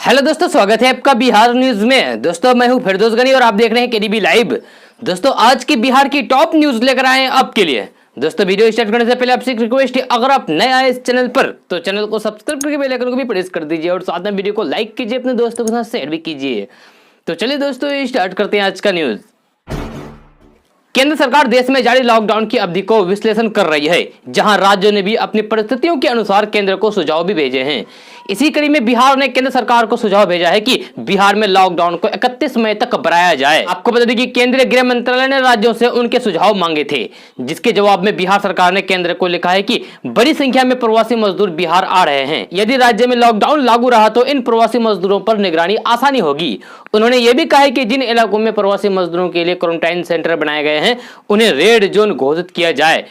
Hello दोस्तों, स्वागत है आपका बिहार न्यूज में। दोस्तों मैं हूं फिरदौस गनी और आप देख रहे हैं केडीबी लाइव। दोस्तों आज की बिहार की टॉप न्यूज लेकर आए हैं आपके लिए। दोस्तों वीडियो स्टार्ट करने से पहले आपसे एक रिक्वेस्ट है, अगर आप नए आए इस चैनल पर तो चैनल को सब्सक्राइब करके बेल आइकन को भी प्रेस कर दीजिए और साथ में वीडियो को लाइक कीजिए, अपने दोस्तों के साथ शेयर भी कीजिए। तो चलिए दोस्तों स्टार्ट करते हैं आज का न्यूज। केंद्र सरकार देश में जारी लॉकडाउन की अवधि को विश्लेषण कर रही है, जहां राज्यों ने भी अपनी परिस्थितियों के अनुसार केंद्र को सुझाव भी भेजे हैं। इसी कड़ी में बिहार ने केंद्र सरकार को सुझाव भेजा है कि बिहार में लॉकडाउन को 31 मई तक बढ़ाया जाए। आपको बता दें कि केंद्रीय गृह मंत्रालय ने राज्यों से उनके सुझाव मांगे थे, जिसके जवाब में बिहार सरकार ने केंद्र को लिखा है कि बड़ी संख्या में प्रवासी मजदूर बिहार आ रहे हैं। यदि राज्य में लॉकडाउन लागू रहा तो इन प्रवासी मजदूरों पर निगरानी आसानी होगी। उन्होंने ये भी कहा है कि जिन इलाकों में प्रवासी मजदूरों के लिए क्वारंटाइन सेंटर बनाए गए हैं उन्हें रेड जोन घोषित किया जाए।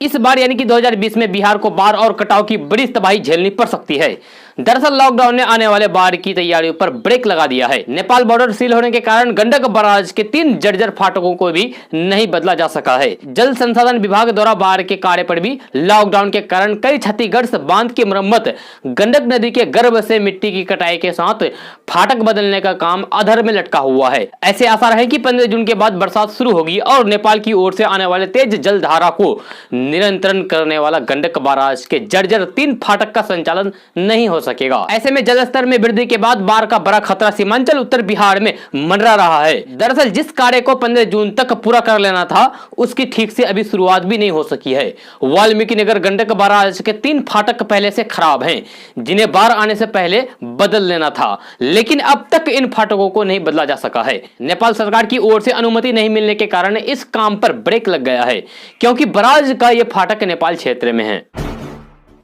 इस बार यानी कि 2020 में बिहार को बाढ़ और कटाव की बड़ी तबाही झेलनी पड़ सकती है। दरअसल लॉकडाउन ने आने वाले बाढ़ की तैयारियों पर ब्रेक लगा दिया है। नेपाल बॉर्डर सील होने के कारण गंडक बराज के 3 जर्जर फाटकों को भी नहीं बदला जा सका है। जल संसाधन विभाग द्वारा बाढ़ के कार्य पर भी लॉकडाउन के कारण कई क्षतिग्रस्त बांध की मरम्मत, गंडक नदी के गर्भ से मिट्टी की कटाई के साथ फाटक बदलने का काम अधर में लटका हुआ है। ऐसे आसार है कि 15 जून के बाद बरसात शुरू होगी और नेपाल की ओर से आने वाले तेज जल धारा को नियंत्रण करने वाला गंडक बराज के जर्जर 3 फाटक का संचालन नहीं हो सकेगा। ऐसे में जलस्तर में वृद्धि के बाद बाढ़ का बड़ा खतरा सीमांचल उत्तर बिहार में मंडरा रहा है। दरअसल जिस कार्य को 15 जून तक पूरा कर लेना था उसकी ठीक से अभी शुरुआत भी नहीं हो सकी है। वाल्मीकि नगर गंडक बराज के 3 फाटक पहले से खराब हैं, जिन्हें बाढ़ आने से पहले बदल लेना था, लेकिन अब तक इन फाटकों को नहीं बदला जा सका है। नेपाल सरकार की ओर से अनुमति नहीं मिलने के कारण इस काम पर ब्रेक लग गया है, क्योंकि बराज का यह फाटक नेपाल क्षेत्र में है।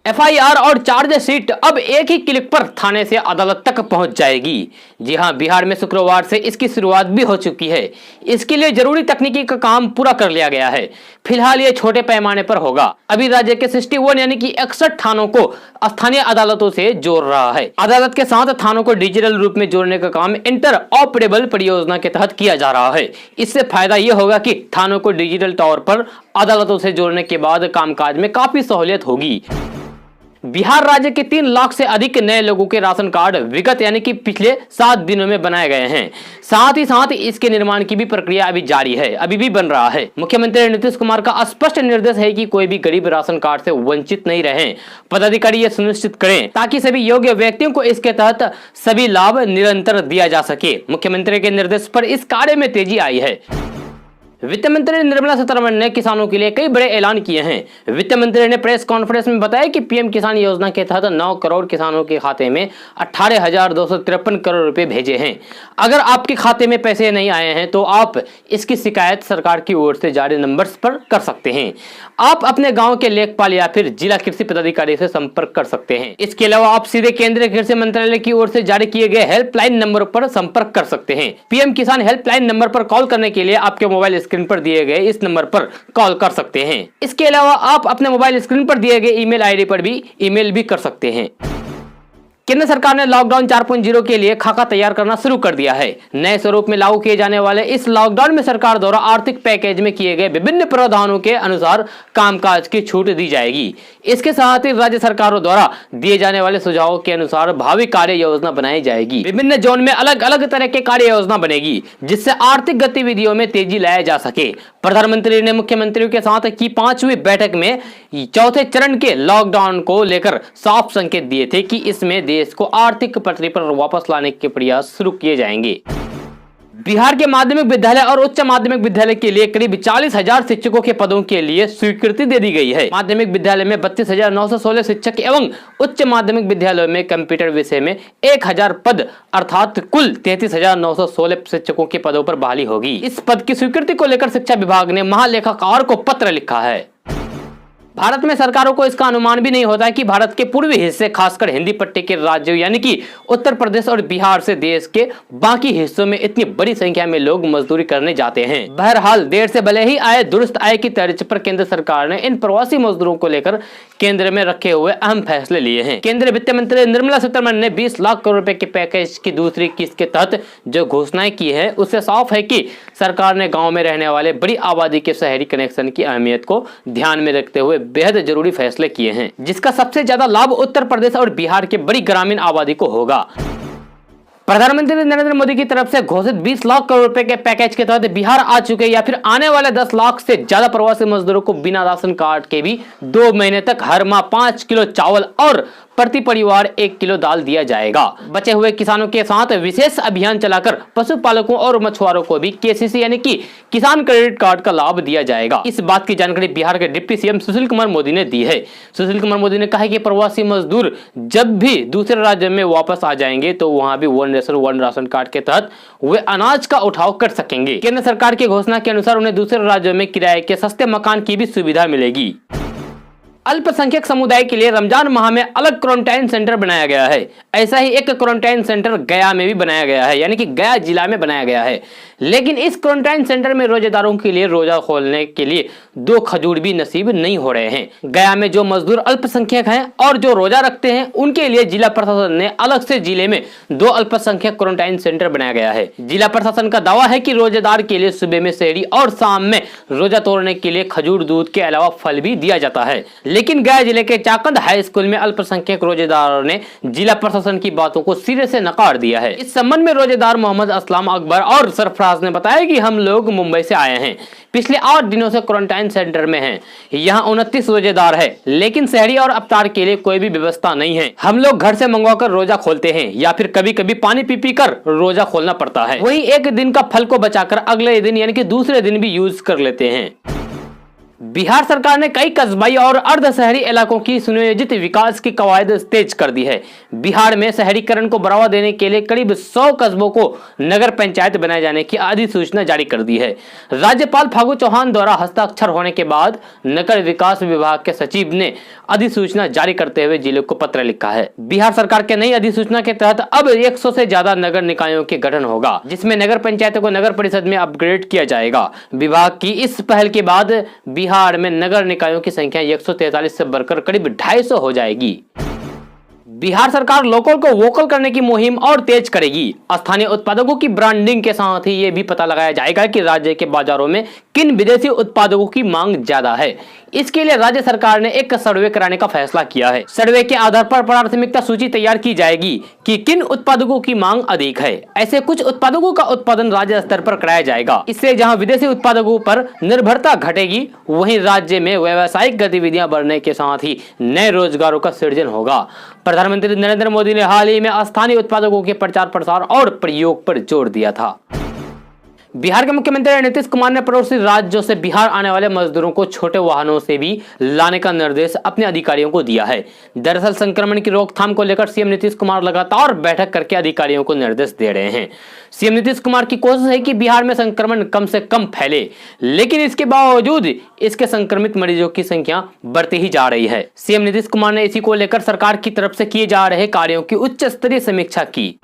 एफआईआर और चार्जशीट अब एक ही क्लिक पर थाने से अदालत तक पहुंच जाएगी। जी हां, बिहार में शुक्रवार से इसकी शुरुआत भी हो चुकी है। इसके लिए जरूरी तकनीकी का काम पूरा कर लिया गया है। फिलहाल ये छोटे पैमाने पर होगा। अभी राज्य के 61 यानी कि 61 थानों को स्थानीय अदालतों से जोड़ रहा है। अदालत के साथ थानों को डिजिटल रूप में जोड़ने का काम इंटर ऑपरेबल परियोजना के तहत किया जा रहा है। इससे फायदा यह होगा कि थानों को डिजिटल तौर पर अदालतों से जोड़ने के बाद कामकाज में काफी सहूलियत होगी। बिहार राज्य के 3 लाख से अधिक नए लोगों के राशन कार्ड विगत यानी कि पिछले 7 दिनों में बनाए गए हैं। साथ ही साथ इसके निर्माण की भी प्रक्रिया अभी जारी है, अभी भी बन रहा है। मुख्यमंत्री नीतीश कुमार का स्पष्ट निर्देश है कि कोई भी गरीब राशन कार्ड से वंचित नहीं रहे। पदाधिकारी यह सुनिश्चित करें ताकि सभी योग्य व्यक्तियों को इसके तहत सभी लाभ निरंतर दिया जा सके। मुख्यमंत्री के निर्देश पर इस कार्य में तेजी आई है। वित्त मंत्री निर्मला सीतारमण ने किसानों के लिए कई बड़े ऐलान किए हैं। वित्त मंत्री ने प्रेस कॉन्फ्रेंस में बताया कि पीएम किसान योजना के तहत 9 करोड़ किसानों के खाते में 18,253 करोड़ रुपए भेजे हैं। अगर आपके खाते में पैसे नहीं आए हैं तो आप इसकी शिकायत सरकार की ओर से जारी नंबर्स पर कर सकते हैं। आप अपने गाँव के लेखपाल या फिर जिला कृषि पदाधिकारी से संपर्क कर सकते हैं। इसके अलावा आप सीधे केंद्रीय कृषि मंत्रालय की ओर से जारी किए गए हेल्पलाइन नंबर पर संपर्क कर सकते हैं। पीएम किसान हेल्पलाइन नंबर पर कॉल करने के लिए आपके मोबाइल स्क्रीन पर दिए गए इस नंबर पर कॉल कर सकते हैं। इसके अलावा आप अपने मोबाइल स्क्रीन पर दिए गए ईमेल आईडी पर भी ईमेल भी कर सकते हैं। केंद्र सरकार ने लॉकडाउन 4.0 के लिए खाका तैयार करना शुरू कर दिया है। नए स्वरूप में लागू किए जाने वाले इस लॉकडाउन में सरकार द्वारा आर्थिक पैकेज में किए गए विभिन्न प्रावधानों के अनुसार कामकाज की छूट दी जाएगी। इसके साथ ही राज्य सरकारों द्वारा दिए जाने वाले सुझावों के अनुसार भावी कार्य योजना बनाई जाएगी। विभिन्न जोन में अलग अलग तरह के कार्य योजना बनेगी, जिससे आर्थिक गतिविधियों में तेजी लाया जा सके। प्रधानमंत्री ने मुख्यमंत्रियों के साथ की 5वीं बैठक में चौथे चरण के लॉकडाउन को लेकर साफ संकेत दिए थे कि इसमें देश को आर्थिक पटरी पर वापस लाने के प्रयास शुरू किए जाएंगे। बिहार के माध्यमिक विद्यालय और उच्च माध्यमिक विद्यालय के लिए करीब 40,000 शिक्षकों के पदों के लिए स्वीकृति दे दी गई है। माध्यमिक विद्यालय में 32,916 शिक्षक एवं उच्च माध्यमिक विद्यालयों में कंप्यूटर विषय में 1,000 पद अर्थात कुल 33,916 शिक्षकों के पदों पर बहाली होगी। इस पद की स्वीकृति को लेकर शिक्षा विभाग ने महालेखाकार को पत्र लिखा है। भारत में सरकारों को इसका अनुमान भी नहीं होता है कि भारत के पूर्वी हिस्से खासकर हिंदी पट्टी के राज्यों यानी कि उत्तर प्रदेश और बिहार से देश के बाकी हिस्सों में इतनी बड़ी संख्या में लोग मजदूरी करने जाते हैं। बहरहाल देर से भले ही आए दुरुस्त आय की तर्ज पर केंद्र सरकार ने इन प्रवासी मजदूरों को लेकर केंद्र में रखे हुए अहम फैसले लिए हैं। केंद्रीय वित्त मंत्री निर्मला सीतारमण ने 20 लाख करोड़ रुपए के पैकेज की दूसरी किस्त के तहत जो घोषणाएं की है उससे साफ है कि सरकार ने गाँव में रहने वाले बड़ी आबादी के शहरी कनेक्शन की अहमियत को ध्यान में रखते हुए बेहद जरूरी फैसले किए हैं, जिसका सबसे ज्यादा लाभ उत्तर प्रदेश और बिहार के बड़ी ग्रामीण आबादी को होगा। प्रधानमंत्री नरेंद्र मोदी की तरफ से घोषित 20 लाख करोड़ रुपए के पैकेज के तहत बिहार आ चुके या फिर आने वाले 10 लाख से ज्यादा प्रवासी मजदूरों को बिना राशन कार्ड के भी 2 महीने तक हर माह 5 किलो चावल और प्रति परिवार 1 किलो दाल दिया जाएगा। बचे हुए किसानों के साथ विशेष अभियान चलाकर पशुपालकों और मछुआरों को भी केसीसी यानी कि किसान क्रेडिट कार्ड का लाभ दिया जाएगा। इस बात की जानकारी बिहार के डिप्टी सीएम सुशील कुमार मोदी ने दी है। सुशील कुमार मोदी ने कहा कि प्रवासी मजदूर जब भी दूसरे राज्य में वापस आ जाएंगे तो वहां भी one nation one ration card के तहत वे अनाज का उठाव कर सकेंगे। केंद्र सरकार की घोषणा के अनुसार उन्हें दूसरे राज्यों में किराए के सस्ते मकान की भी सुविधा मिलेगी। अल्पसंख्यक समुदाय के लिए रमजान माह में अलग क्वारंटाइन सेंटर बनाया गया है। ऐसा ही एक क्वारंटाइन सेंटर गया में भी बनाया गया है, यानी कि गया जिला में बनाया गया है। लेकिन इस क्वारंटाइन सेंटर में रोजेदारों के लिए रोजा खोलने के लिए 2 खजूर भी नसीब नहीं हो रहे हैं। गया में जो मजदूर अल्पसंख्यक हैं और जो रोजा रखते हैं उनके लिए जिला प्रशासन ने अलग से जिले में 2 अल्पसंख्यक क्वारंटाइन सेंटर बनाया गया है। जिला प्रशासन का दावा है कि रोजेदार के लिए सुबह में सेहरी और शाम में रोजा तोड़ने के लिए खजूर दूध के अलावा फल भी दिया जाता है। लेकिन गया जिले के चाकंद हाई स्कूल में अल्पसंख्यक रोजेदारों ने जिला प्रशासन की बातों को सिरे से नकार दिया है। इस संबंध में रोजेदार मोहम्मद असलम अकबर और सरफराज ने बताया कि हम लोग मुंबई से आए हैं, पिछले 8 दिनों से क्वारंटाइन सेंटर में हैं। यहाँ 29 रोजेदार है, लेकिन सहरी और अफ्तार के लिए कोई भी व्यवस्था नहीं है। हम लोग घर से मंगवाकर रोजा खोलते हैं या फिर कभी कभी पानी पी पी कर रोजा खोलना पड़ता है। वही एक दिन का फल को बचाकर अगले दिन यानी कि दूसरे दिन भी यूज कर लेते हैं। बिहार सरकार ने कई कस्बाई और अर्ध शहरी इलाकों की सुनियोजित विकास की कवायद तेज कर दी है। बिहार में शहरीकरण को बढ़ावा देने के लिए करीब 100 कस्बों को नगर पंचायत बनाए जाने की अधिसूचना जारी कर दी है। राज्यपाल फागू चौहान द्वारा हस्ताक्षर होने के बाद नगर विकास विभाग के सचिव ने अधिसूचना जारी करते हुए जिले को पत्र लिखा है। बिहार सरकार के नई अधिसूचना के तहत अब 100 से ज्यादा नगर निकायों के गठन होगा, जिसमें नगर पंचायतों को नगर परिषद में अपग्रेड किया जाएगा। विभाग की इस पहल के बाद बिहार में नगर निकायों की संख्या 143 से बढ़कर करीब 250 हो जाएगी। बिहार सरकार लोकल को वोकल करने की मुहिम और तेज करेगी। स्थानीय उत्पादकों की ब्रांडिंग के साथ ही ये भी पता लगाया जाएगा कि राज्य के बाजारों में किन विदेशी उत्पादकों की मांग ज्यादा है। इसके लिए राज्य सरकार ने एक सर्वे कराने का फैसला किया है। सर्वे के आधार पर प्राथमिकता सूची तैयार की जाएगी कि किन उत्पादकों की मांग अधिक है। ऐसे कुछ उत्पादकों का उत्पादन राज्य स्तर पर कराया जाएगा। इससे जहां विदेशी उत्पादकों पर निर्भरता घटेगी, वहीं राज्य में व्यावसायिक गतिविधियां बढ़ने के साथ ही नए रोजगारों का सृजन होगा। प्रधानमंत्री नरेंद्र मोदी ने हाल ही में स्थानीय उत्पादकों के प्रचार प्रसार और प्रयोग पर जोर दिया था। बिहार के मुख्यमंत्री नीतीश कुमार ने पड़ोसी राज्यों से बिहार आने वाले मजदूरों को छोटे वाहनों से भी लाने का निर्देश अपने अधिकारियों को दिया है। दरअसल संक्रमण की रोकथाम को लेकर सीएम नीतीश कुमार लगातार बैठक करके अधिकारियों को निर्देश दे रहे हैं। सीएम नीतीश कुमार की कोशिश है कि बिहार में संक्रमण कम से कम फैले, लेकिन इसके बावजूद इसके संक्रमित मरीजों की संख्या बढ़ती ही जा रही है। सीएम नीतीश कुमार ने इसी को लेकर सरकार की तरफ से किए जा रहे कार्यों की उच्च स्तरीय समीक्षा की।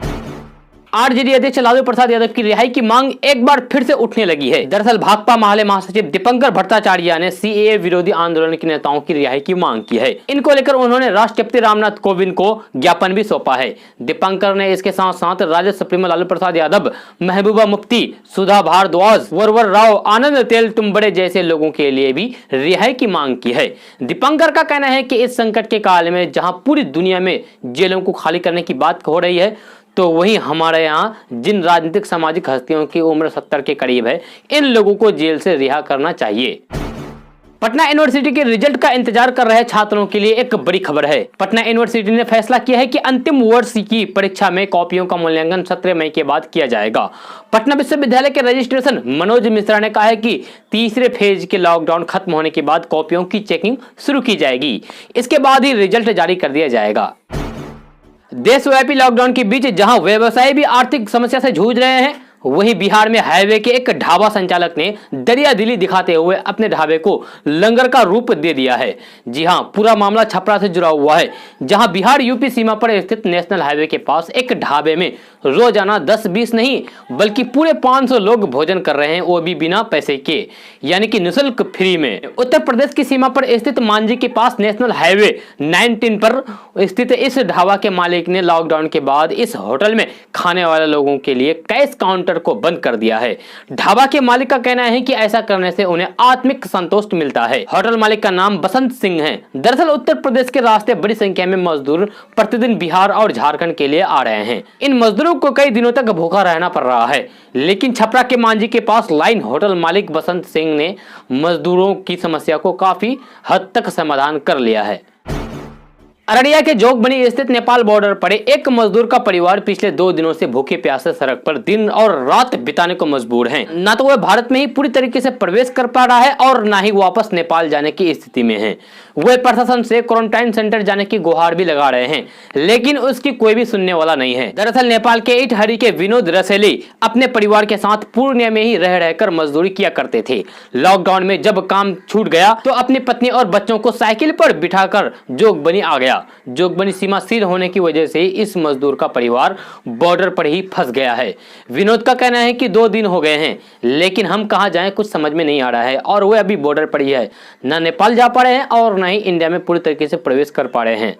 आरजेडी अध्यक्ष लालू प्रसाद यादव की रिहाई की मांग एक बार फिर से उठने लगी है। दरअसल भाकपा माले महासचिव दीपंकर भट्टाचार्य ने सीएए विरोधी आंदोलन के नेताओं की रिहाई की मांग की है। इनको लेकर उन्होंने राष्ट्रपति रामनाथ कोविंद को ज्ञापन भी सौंपा है। दीपंकर ने इसके साथ साथ राजद सुप्रीमो लालू प्रसाद यादव, महबूबा मुफ्ती, सुधा भारद्वाज, वरवर राव, आनंद तेलतुंबड़े जैसे लोगों के लिए भी रिहाई की मांग की है। दीपंकर का कहना है कि इस संकट के काल में जहां पूरी दुनिया में जेलों को खाली करने की बात हो रही है, तो वहीं हमारे यहाँ जिन राजनीतिक सामाजिक हस्तियों की उम्र 70 के करीब है, इन लोगों को जेल से रिहा करना चाहिए। पटना यूनिवर्सिटी के रिजल्ट का इंतजार कर रहे छात्रों के लिए एक बड़ी खबर है। पटना यूनिवर्सिटी ने फैसला किया है कि अंतिम वर्ष की परीक्षा में कॉपियों का मूल्यांकन 17 मई के बाद किया जाएगा। पटना विश्वविद्यालय के रजिस्ट्रेशन मनोज मिश्रा ने कहा है कि तीसरे फेज के लॉकडाउन खत्म होने के बाद कॉपियों की चेकिंग शुरू की जाएगी। इसके बाद ही रिजल्ट जारी कर दिया जाएगा। देशव्यापी लॉकडाउन के बीच जहां व्यवसायी भी आर्थिक समस्या से जूझ रहे हैं, वहीं बिहार में हाईवे के एक ढाबा संचालक ने दरियादिली दिखाते हुए अपने ढाबे को लंगर का रूप दे दिया है। जी हां, पूरा मामला छपरा से जुड़ा हुआ है, जहां बिहार यूपी सीमा पर स्थित नेशनल हाईवे के पास एक ढाबे में रोजाना 10-20 नहीं बल्कि पूरे 500 लोग भोजन कर रहे हैं, वो भी बिना पैसे के, यानी कि निःशुल्क फ्री में। उत्तर प्रदेश की सीमा पर स्थित मांझी के पास नेशनल हाईवे 19 पर स्थित इस ढाबा के मालिक ने लॉकडाउन के बाद इस होटल में खाने वाले लोगों के लिए कैश काउंटर सिलेंडर को बंद कर दिया है। ढाबा के मालिक का कहना है कि ऐसा करने से उन्हें आत्मिक संतोष मिलता है। होटल मालिक का नाम बसंत सिंह है। दरअसल उत्तर प्रदेश के रास्ते बड़ी संख्या में मजदूर प्रतिदिन बिहार और झारखंड के लिए आ रहे हैं। इन मजदूरों को कई दिनों तक भूखा रहना पड़ रहा है, लेकिन छपरा के मांझी के पास लाइन होटल मालिक बसंत सिंह ने मजदूरों की समस्या को काफी हद तक समाधान कर लिया है। अररिया के जोगबनी स्थित नेपाल बॉर्डर पर एक मजदूर का परिवार पिछले 2 दिनों से भूखे प्यासे सड़क पर दिन और रात बिताने को मजबूर हैं। न तो वह भारत में ही पूरी तरीके से प्रवेश कर पा रहा है और न ही वापस नेपाल जाने की स्थिति में है। वे प्रशासन से क्वारंटाइन सेंटर जाने की गुहार भी लगा रहे हैं, लेकिन उसकी कोई भी सुनने वाला नहीं है। दरअसल नेपाल के इटहरी के विनोद रसेली अपने परिवार के साथ पूर्णिया में ही रह रहकर मजदूरी किया करते थे। लॉकडाउन में जब काम छूट गया तो अपनी पत्नी और बच्चों को साइकिल पर बिठाकर जोगबनी आ गया। जोगबनी सीमा सील होने की वजह से इस मजदूर का परिवार बॉर्डर पर ही फंस गया है। विनोद का कहना है कि 2 दिन हो गए हैं, लेकिन हम कहां जाएं कुछ समझ में नहीं आ रहा है और वे अभी बॉर्डर पर ही है। न नेपाल जा पा रहे हैं और न ही इंडिया में पूरी तरीके से प्रवेश कर पा रहे हैं।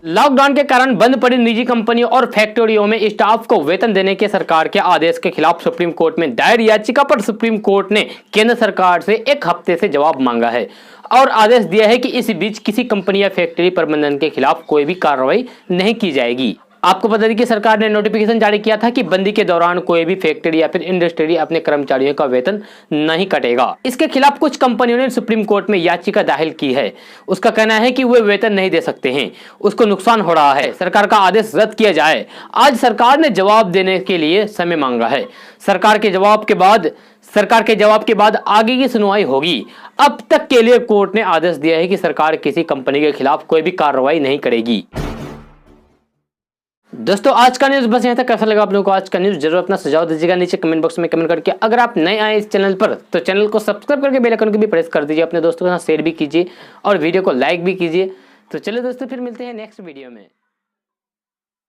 लॉकडाउन के कारण बंद पड़ी निजी कंपनियों और फैक्ट्रियों में स्टाफ को वेतन देने के सरकार के आदेश के खिलाफ सुप्रीम कोर्ट में दायर याचिका पर सुप्रीम कोर्ट ने केंद्र सरकार से 1 हफ्ते से जवाब मांगा है और आदेश दिया है कि इस बीच किसी कंपनी या फैक्ट्री प्रबंधन के खिलाफ कोई भी कार्रवाई नहीं की जाएगी। आपको बता दें कि सरकार ने नोटिफिकेशन जारी किया था कि बंदी के दौरान कोई भी फैक्ट्री या फिर इंडस्ट्री अपने कर्मचारियों का वेतन नहीं काटेगा। इसके खिलाफ कुछ कंपनियों ने सुप्रीम कोर्ट में याचिका दाखिल की है। उसका कहना है कि वे वेतन नहीं दे सकते हैं, उसको नुकसान हो रहा है, सरकार का आदेश रद्द किया जाए। आज सरकार ने जवाब देने के लिए समय मांगा है। सरकार के जवाब के बाद आगे की सुनवाई होगी। अब तक के लिए कोर्ट ने आदेश दिया है कि सरकार किसी कंपनी के खिलाफ कोई भी कार्रवाई नहीं करेगी। दोस्तों आज का न्यूज़ बस यहाँ तक। कैसा लगा आप लोगों को आज का न्यूज़? जरूर अपना सुझाव दीजिएगा नीचे कमेंट बॉक्स में कमेंट करके। अगर आप नए आए इस चैनल पर तो चैनल को सब्सक्राइब करके बेल आइकन को भी प्रेस कर दीजिए। अपने दोस्तों के साथ शेयर भी कीजिए और वीडियो को लाइक भी कीजिए। तो चलिए दोस्तों फिर मिलते हैं नेक्स्ट वीडियो में।